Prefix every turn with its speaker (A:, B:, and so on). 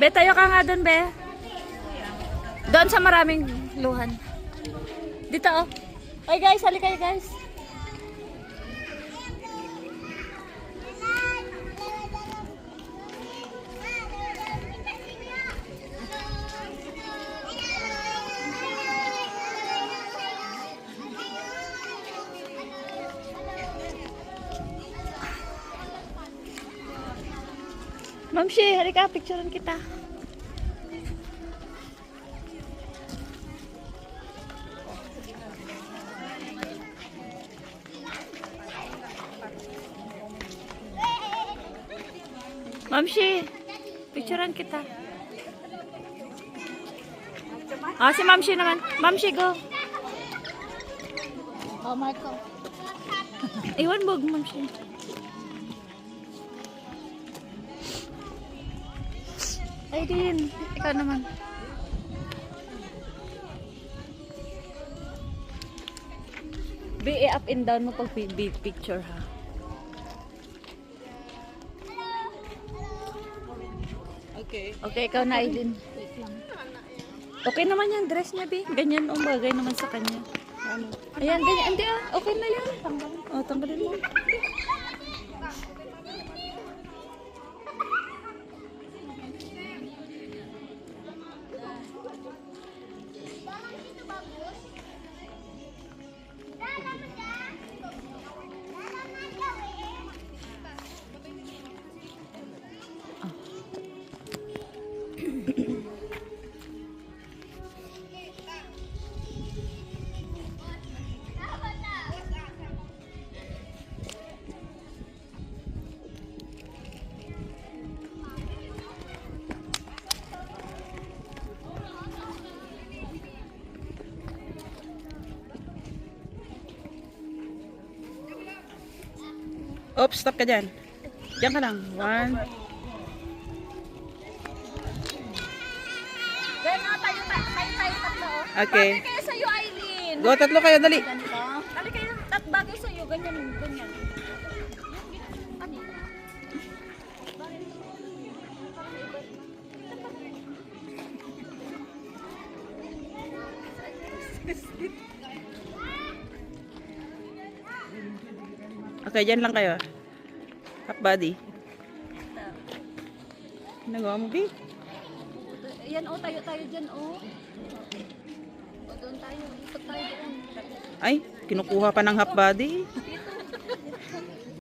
A: Be, tayo ka nga doon, be. Doon sa maraming luhan. Dito, oh. Ay, guys, halika kayo, guys. Mamshi, halika, picturean kita. Mamshi, picturean kita. Ah, si Mamshi naman. Mamshi, go.
B: Oh, Marco.
A: Iwan mo, Mamshi. Ay, din. Ikaw naman. Be, up and down mo pag big picture, ha?
B: Okay.
A: Okay, ikaw na, Aileen. Okay naman yung dress niya, Be. Ganyan, bagay naman sa kanya.
B: Ano?
A: Ayan, ganyan. Hindi, okay na yan. Tanggalin. Oh, tanggalin mo.
B: Oops, stop ka dyan. Diyan ka lang. 1.
A: Gano'n, tayo tatlo.
B: Okay.
A: Bagay kayo sa'yo, Aileen.
B: Go, tatlo kayo, dali.
A: Ganito. Dali kayo, bagay sa'yo. Ganyan, ganyan.
B: Okay, dyan lang kayo. Half body. Nagawa mo, B?
A: Yan, oh, tayo dyan, oh. O, doon tayo. Ikot tayo doon.
B: Ay, kinukuha pa ng half body.
A: Dito.